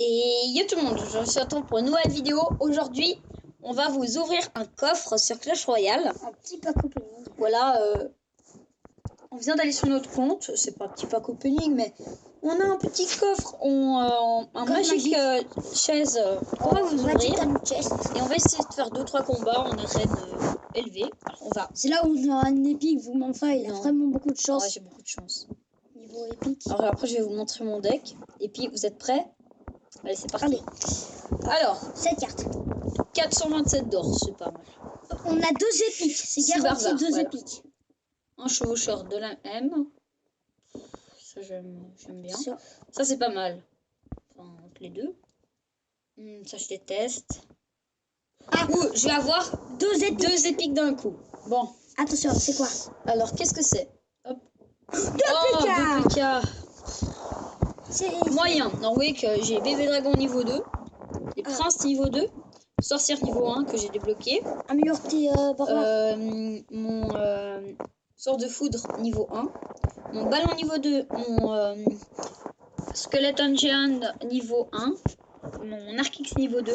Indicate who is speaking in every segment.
Speaker 1: Et yo tout le monde, je suis attend pour une nouvelle vidéo. Aujourd'hui, on va vous ouvrir un coffre sur Clash Royale.
Speaker 2: Un petit pack opening.
Speaker 1: Voilà, on vient d'aller sur notre compte. C'est pas un petit pack opening, mais on a un petit coffre, un magique chaise qu'on va vous ouvrir. Et on va essayer de faire 2-3 combats en arène élevée. Alors, on va.
Speaker 2: C'est là où on aura un épique, vous m'en faites, il a vraiment beaucoup de chance.
Speaker 1: Ouais, j'ai beaucoup de chance.
Speaker 2: Niveau épique.
Speaker 1: Alors après, je vais vous montrer mon deck. Et puis, vous êtes prêts? Allez, c'est parti.
Speaker 2: Allez.
Speaker 1: Alors,
Speaker 2: 7 cartes.
Speaker 1: 427 d'or, c'est pas mal.
Speaker 2: On a 2 épiques, c'est garanti
Speaker 1: barbares,
Speaker 2: 2
Speaker 1: voilà.
Speaker 2: épiques.
Speaker 1: Un chevaucheur de la M. Ça, j'aime bien. Ça, c'est pas mal. Enfin, entre les deux. Ça, je déteste.
Speaker 2: Ah,
Speaker 1: je vais avoir deux épiques d'un coup. Bon.
Speaker 2: Attention, c'est quoi?
Speaker 1: Alors, qu'est-ce que c'est? Hop.
Speaker 2: 2 PK.
Speaker 1: C'est moyen. Non, vous voyez que j'ai bébé dragon niveau 2. Les princes niveau 2. Sorcière niveau 1 que j'ai débloqué.
Speaker 2: Améliore tes barbares.
Speaker 1: Mon sort de foudre niveau 1. Mon ballon niveau 2. Mon skeleton giant niveau 1. Mon archix niveau 2.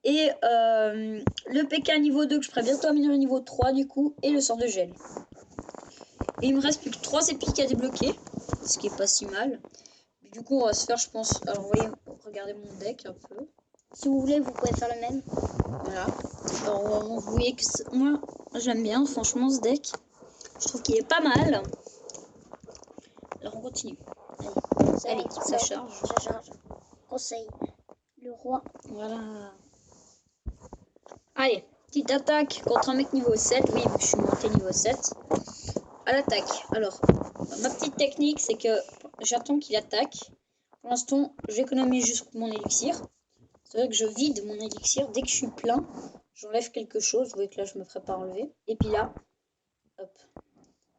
Speaker 1: Et le PK niveau 2 que je ferai bientôt améliorer niveau 3 du coup. Et le sort de gel. Et il me reste plus que 3 épiques à débloquer. Ce qui est pas si mal. Du coup on va se faire je pense. Alors vous voyez, regardez mon deck un peu.
Speaker 2: Si vous voulez vous pouvez faire le même.
Speaker 1: Voilà. Alors vous voyez que moi j'aime bien franchement ce deck. Je trouve qu'il est pas mal. Alors on continue. Allez, ça charge.
Speaker 2: Ça charge. Conseil. Le roi.
Speaker 1: Voilà. Allez, petite attaque contre un mec niveau 7. Oui, je suis monté niveau 7. À l'attaque. Alors, ma petite technique, c'est que j'attends qu'il attaque. Pour l'instant, j'économise juste mon élixir. C'est vrai que je vide mon élixir. Dès que je suis plein, j'enlève quelque chose. Vous voyez que là, je me prépare à enlever. Et puis là, hop.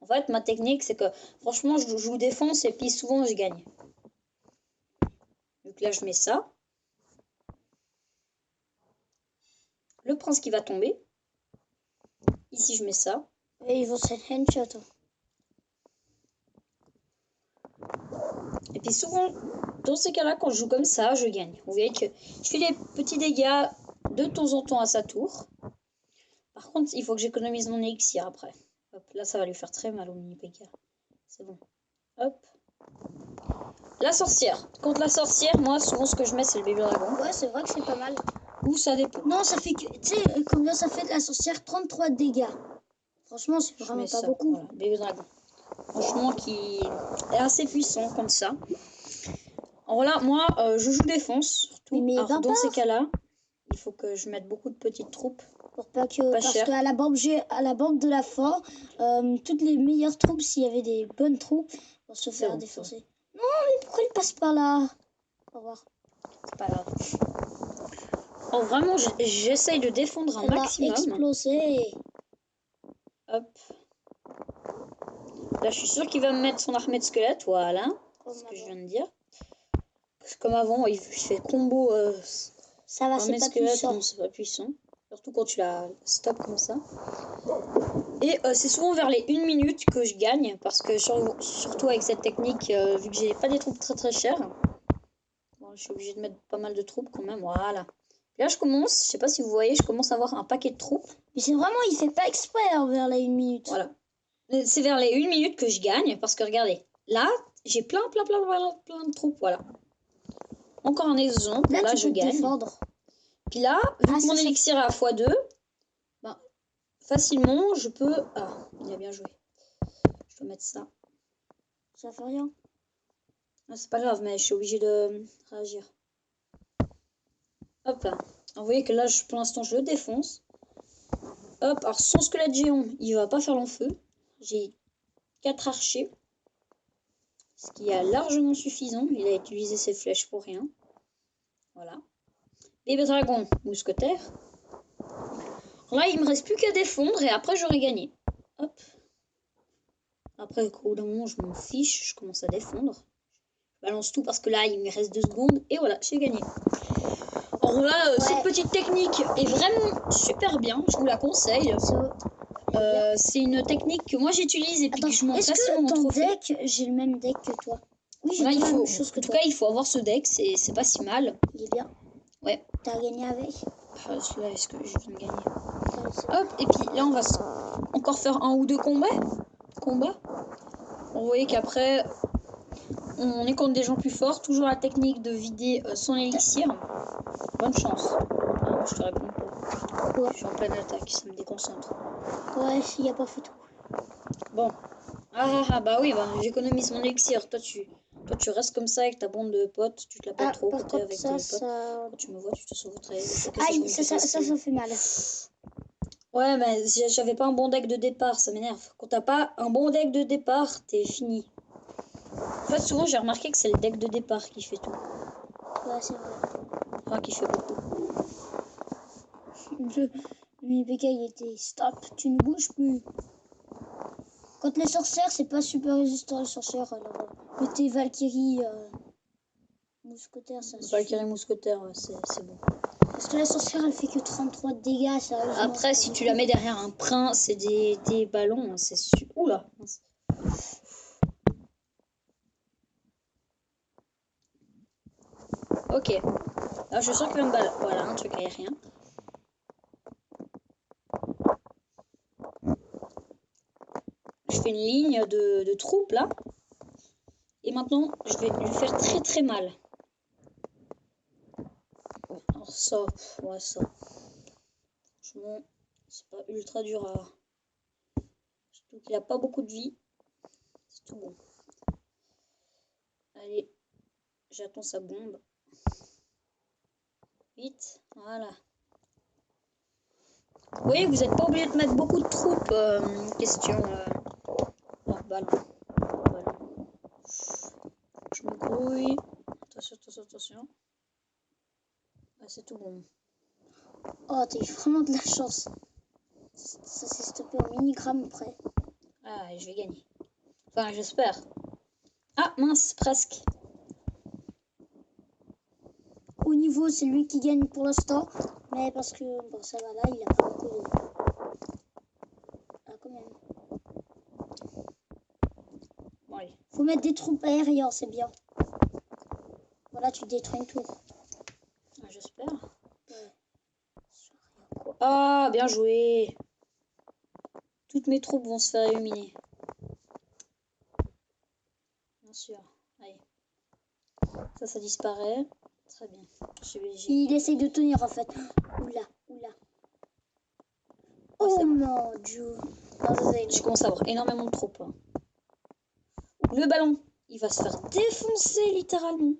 Speaker 1: En fait, ma technique, c'est que franchement, je joue défense et puis souvent, je gagne. Donc là, je mets ça. Le prince qui va tomber. Ici, je mets ça.
Speaker 2: Et ils vont se headshot.
Speaker 1: Et puis souvent, dans ces cas-là, quand je joue comme ça, je gagne. Vous voyez que je fais des petits dégâts de temps en temps à sa tour. Par contre, il faut que j'économise mon élixir après. Hop, là, ça va lui faire très mal au mini-PK. C'est bon. Hop. La sorcière. Contre la sorcière, moi, souvent, ce que je mets, c'est le bébé dragon.
Speaker 2: Ouais, c'est vrai que c'est pas mal.
Speaker 1: Ou ça dépend.
Speaker 2: Non, ça fait que... Tu sais, combien ça fait de la sorcière? 33 dégâts. Franchement, c'est vraiment pas beaucoup.
Speaker 1: Voilà, bébé dragon. Franchement, qui est assez puissant comme ça. Alors là, moi, je joue défense, surtout.
Speaker 2: Mais
Speaker 1: alors, dans ces cas-là, il faut que je mette beaucoup de petites troupes.
Speaker 2: Pour pas que, parce qu'à la banque de la fin, toutes les meilleures troupes, s'il y avait des bonnes troupes, vont se faire défoncer. Non, mais pourquoi il passe par là? Au revoir.
Speaker 1: C'est pas grave. Oh, vraiment, j'essaye de défendre un maximum.
Speaker 2: Exploser.
Speaker 1: Hop. Là, je suis sûre qu'il va me mettre son armée de squelettes. Voilà. C'est ce que je viens de dire. Parce que comme avant, il fait combo.
Speaker 2: Ça va, c'est pas puissant.
Speaker 1: Non, c'est pas puissant. Surtout quand tu la stops comme ça. Et c'est souvent vers les 1 minute que je gagne. Parce que surtout avec cette technique, vu que j'ai pas des troupes très très chères. Bon, je suis obligée de mettre pas mal de troupes quand même. Voilà. Là, je commence, je sais pas si vous voyez, je commence à avoir un paquet de troupes.
Speaker 2: Mais c'est vraiment, il fait pas exprès vers les 1 minute.
Speaker 1: Voilà. C'est vers les 1 minute que je gagne. Parce que regardez, là, j'ai plein de troupes. Voilà. Encore un exemple. Là je gagne. Puis là, vu que mon élixir est à x2, ben, facilement, je peux... Ah, il a bien joué. Je dois mettre ça.
Speaker 2: Ça fait rien.
Speaker 1: Non, c'est pas grave, mais je suis obligée de réagir. Hop là. Alors, vous voyez que là, pour l'instant, je le défonce. Hop, alors son squelette géant, il va pas faire long feu. J'ai 4 archers. Ce qui est largement suffisant. Il a utilisé ses flèches pour rien. Voilà. Bébé dragon, mousquetaire. Là, il me reste plus qu'à défendre et après, j'aurai gagné. Hop. Après, au bout d'un moment, je m'en fiche. Je commence à défendre. Je balance tout parce que là, il me reste 2 secondes. Et voilà, j'ai gagné. Alors là, cette petite technique est vraiment super bien. Je vous la conseille. C'est une technique que moi, j'utilise et puis que je monte facilement en trophée.
Speaker 2: Est-ce que ton deck, j'ai le même deck que toi? Oui, j'ai
Speaker 1: là,
Speaker 2: dit
Speaker 1: il
Speaker 2: la
Speaker 1: faut,
Speaker 2: même chose que
Speaker 1: en tout
Speaker 2: toi.
Speaker 1: cas, il faut avoir ce deck, c'est pas si mal.
Speaker 2: Il est bien.
Speaker 1: Ouais.
Speaker 2: T'as gagné avec.
Speaker 1: Ah, celui-là, est-ce que je viens de gagner?
Speaker 2: Allez, c'est bon.
Speaker 1: Hop, et puis là, on va encore faire un ou deux combats. Vous voyez qu'après, on est contre des gens plus forts. Toujours la technique de vider son élixir. Bonne chance. Ah, moi, je te réponds pas.
Speaker 2: Ouais.
Speaker 1: Je suis en pleine attaque, ça me déconcentre.
Speaker 2: Ouais, il n'y a pas photo.
Speaker 1: Bon. Ah, bah oui, bah, j'économise mon élixir. Toi, tu restes comme ça avec ta bande de potes. Tu te la pètes trop
Speaker 2: par
Speaker 1: quand t'es
Speaker 2: contre,
Speaker 1: avec
Speaker 2: ça,
Speaker 1: tes potes.
Speaker 2: ça...
Speaker 1: Quand tu me vois, tu te sauverais.
Speaker 2: Aïe, ça fait mal.
Speaker 1: Ouais, mais j'avais pas un bon deck de départ, ça m'énerve. Quand t'as pas un bon deck de départ, t'es fini. En fait, souvent, j'ai remarqué que c'est le deck de départ qui fait tout.
Speaker 2: Ouais, c'est vrai.
Speaker 1: Enfin, qui fait beaucoup.
Speaker 2: Le PK, il était stop, tu ne bouges plus. Quand les sorcières, c'est pas super résistant les sorcières, alors le thé Valkyrie mousquetaire, ça suffit.
Speaker 1: Valkyrie mousquetaire, ouais, c'est bon.
Speaker 2: Parce que la sorcière, elle fait que 33 de dégâts, sérieusement.
Speaker 1: Après, si tu la mets derrière un prince, c'est des ballons, c'est super. Oula! Ok. Là, je sens qu'il va me balle. Voilà, un truc aérien. Je fais une ligne de troupes là. Et maintenant, je vais lui faire très très mal. Alors ça, ouais, ça. Franchement, c'est pas ultra dur à... Surtout qu'il a pas beaucoup de vie. C'est tout bon. Allez, j'attends sa bombe. Vite, voilà. Vous voyez, vous n'êtes pas obligé de mettre beaucoup de troupes. Question... Oh, ballon. Je me grouille. Attention. Ah, c'est tout bon.
Speaker 2: Oh, t'as eu vraiment de la chance. Ça s'est stoppé au milligramme près.
Speaker 1: Ah, je vais gagner. Enfin, j'espère. Ah, mince, presque.
Speaker 2: Au niveau, c'est lui qui gagne pour l'instant. Mais parce que, bon, ça va là, il a pas beaucoup de... Ah, quand même.
Speaker 1: Bon, allez.
Speaker 2: Faut mettre des troupes aériennes, c'est bien. Voilà, tu détruis une tour.
Speaker 1: Ah, j'espère.
Speaker 2: Ouais.
Speaker 1: Ah, bien joué. Toutes mes troupes vont se faire éliminer. Bien sûr. Allez. Ça disparaît. Très bien.
Speaker 2: Il essaye de tenir en fait. Oula. Oh mon dieu.
Speaker 1: Je commence à avoir énormément de troupes. Hein. Le ballon, il va se faire défoncer littéralement.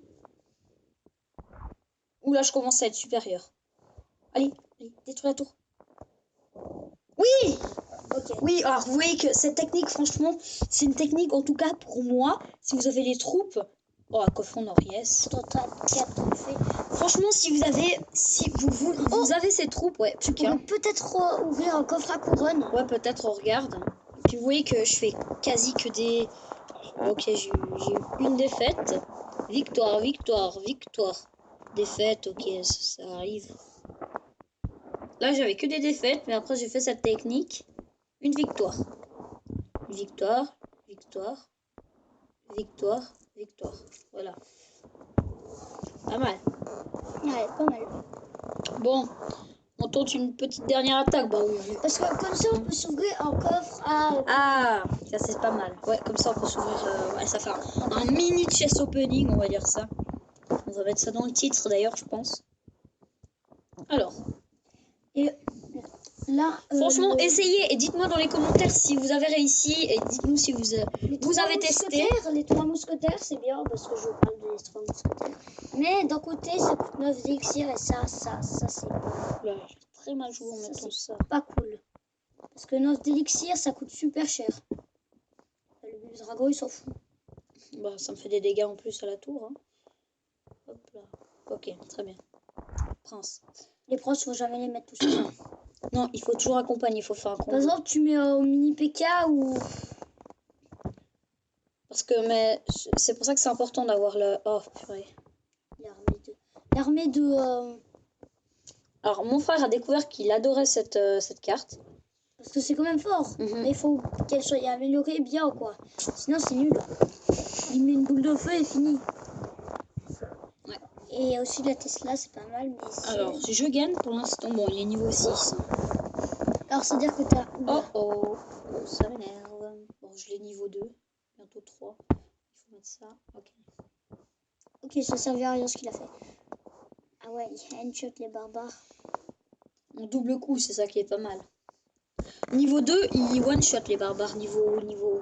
Speaker 1: Oula, je commence à être supérieur. Allez, détruis la tour. Oui!
Speaker 2: Ok.
Speaker 1: Oui, alors vous voyez que cette technique, franchement, c'est une technique, en tout cas pour moi, si vous avez les troupes... Oh, un coffre en or, yes. Franchement, si vous avez ces troupes, ouais,
Speaker 2: tu pourrais peut-être ouvrir un coffre à couronne.
Speaker 1: Ouais, peut-être, on regarde. Puis vous voyez que je fais quasi que des... Ok, j'ai eu une défaite. Victoire. Défaite, ok, ça arrive. Là, j'avais que des défaites, mais après, j'ai fait cette technique. Une victoire. Victoire. Voilà. Pas mal.
Speaker 2: Ouais, pas mal.
Speaker 1: Bon, on tente une petite dernière attaque. Bah oui.
Speaker 2: Parce que comme ça, on peut s'ouvrir un coffre à...
Speaker 1: Ah, ça c'est pas mal. Ouais, comme ça, on peut s'ouvrir... ouais, ça fait un mini chest opening, on va dire ça. On va mettre ça dans le titre, d'ailleurs, je pense. Alors.
Speaker 2: Et là...
Speaker 1: Franchement, essayez et dites-moi dans les commentaires si vous avez réussi et dites-nous si vous avez testé.
Speaker 2: Les 3 mousquetaires, c'est bien parce que je parle des 3 mousquetaires. Mais d'un côté, ça coûte 9 d'élixir et ça c'est pas...
Speaker 1: Là, j'ai très mal joué en mettant ça.
Speaker 2: Pas cool. Parce que 9 d'élixir, ça coûte super cher. Le bébé dragon, il s'en fout.
Speaker 1: Bah, ça me fait des dégâts en plus à la tour. Hein. Hop là. Ok, très bien. Prince.
Speaker 2: Les princes, faut jamais les mettre tout seuls.
Speaker 1: Non, il faut toujours accompagner, il faut faire un combo.
Speaker 2: Par exemple, tu mets au mini PK ou...
Speaker 1: Parce que c'est pour ça que c'est important d'avoir le... Oh, purée.
Speaker 2: L'armée de...
Speaker 1: Alors, mon frère a découvert qu'il adorait cette carte.
Speaker 2: Parce que c'est quand même fort.
Speaker 1: Mhm.
Speaker 2: Mais il faut qu'elle soit améliorée bien, quoi. Sinon, c'est nul. Il met une boule de feu et fini.
Speaker 1: Ouais.
Speaker 2: Et aussi, la Tesla, c'est pas mal. Mais
Speaker 1: Alors, je gagne pour l'instant. Bon, il est niveau 6.
Speaker 2: alors, c'est-à-dire que t'as...
Speaker 1: Oh, ça m'énerve. Bon, je l'ai niveau 2. Bientôt 3. Il faut mettre ça. Ok.
Speaker 2: Ok, ça servait à rien ce qu'il a fait. Ah ouais, il handshot les barbares.
Speaker 1: En double coup, c'est ça qui est pas mal. Niveau 2, il one-shot les barbares. Niveau...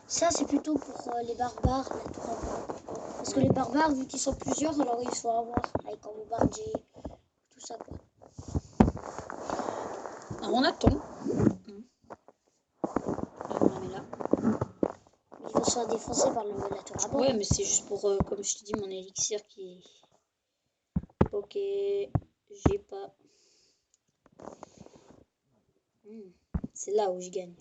Speaker 2: Ça, c'est plutôt pour les barbares, la tour à bout. Parce que les barbares, vu qu'ils sont plusieurs, alors il faut avoir avec un bombardier, tout ça, quoi.
Speaker 1: Alors, on attend. On la met là.
Speaker 2: Il faut se faire défoncer par la tour à bout.
Speaker 1: Ouais, mais c'est juste pour, comme je te dis, mon élixir qui... Ok, j'ai pas... C'est là où je gagne.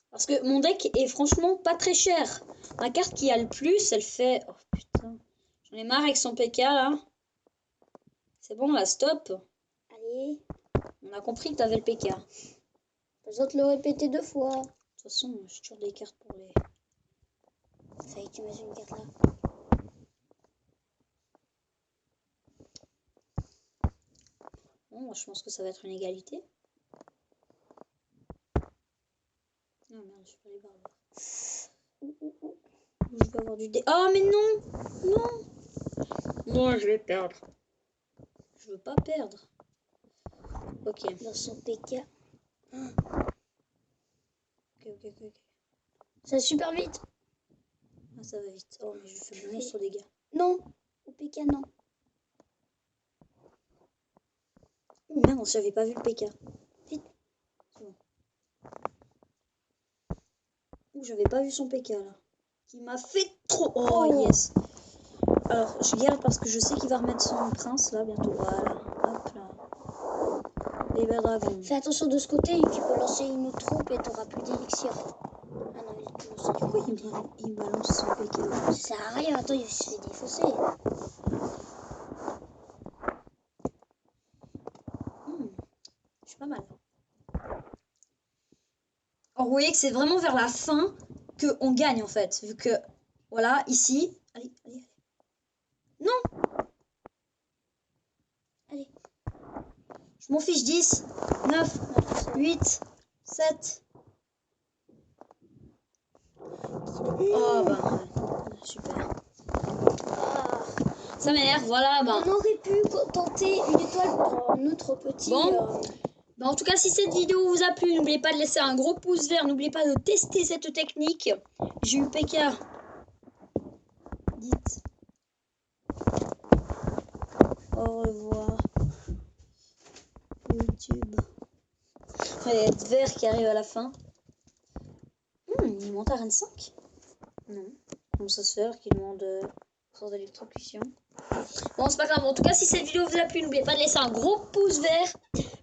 Speaker 1: Parce que mon deck est franchement pas très cher. Ma carte qui a le plus, elle fait... Oh putain, j'en ai marre avec son PK là. C'est bon là, stop.
Speaker 2: Allez,
Speaker 1: On a compris que t'avais le PK.
Speaker 2: pas besoin de le répéter 2 fois.
Speaker 1: De toute façon, j'ai toujours des cartes pour les...
Speaker 2: Ça y est, tu mets une carte là.
Speaker 1: Bon, moi, je pense que ça va être une égalité. Non, merde, je suis pas les barbares. Je vais avoir du dé. Oh, mais non! Non! Non, je vais perdre. Je veux pas perdre. Ok.
Speaker 2: Dans son PK.
Speaker 1: Ok.
Speaker 2: Ça va super vite.
Speaker 1: Ah, ça va vite. Oh, mais je fais de monstres dégâts.
Speaker 2: Non, au PK, non.
Speaker 1: Oh merde, j'avais pas vu le PK.
Speaker 2: Vite.
Speaker 1: C'est bon. Ouh, j'avais pas vu son PK là. Qui m'a fait trop. Oh, yes. Alors, je garde parce que je sais qu'il va remettre son prince là bientôt. Voilà. Hop là. Bébé dragon.
Speaker 2: Fais attention de ce côté, tu peux lancer une autre troupe et t'auras plus d'élixir. Ah non, il est tout lancé.
Speaker 1: Pourquoi il balance son PK?
Speaker 2: Ça sert à rien, attends, il se fait défausser.
Speaker 1: Je suis pas mal. Alors, vous voyez que c'est vraiment vers la fin qu'on gagne en fait. Vu que, voilà, ici. Allez. Non!
Speaker 2: Allez.
Speaker 1: Je m'en fiche. 10, 9, 8, 7. Oh bah, super.
Speaker 2: Ah.
Speaker 1: Ça m'énerve, voilà. Bah.
Speaker 2: On aurait pu tenter une étoile pour un autre petit...
Speaker 1: Bon. Bah, en tout cas, si cette vidéo vous a plu, n'oubliez pas de laisser un gros pouce vert. N'oubliez pas de tester cette technique. J'ai eu PK. Dites. Au revoir. YouTube. Il y a le vert qui arrive à la fin. Il monte à Rennes 5. Non. Comment ça se fait qu'il demande sans électrocution. Bon, c'est pas grave. En tout cas, si cette vidéo vous a plu, n'oubliez pas de laisser un gros pouce vert.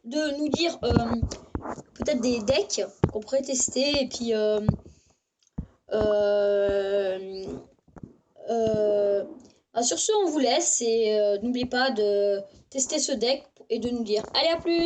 Speaker 1: De nous dire peut-être des decks qu'on pourrait tester. Et puis... sur ce, on vous laisse. Et n'oubliez pas de tester ce deck et de nous dire. Allez, à plus!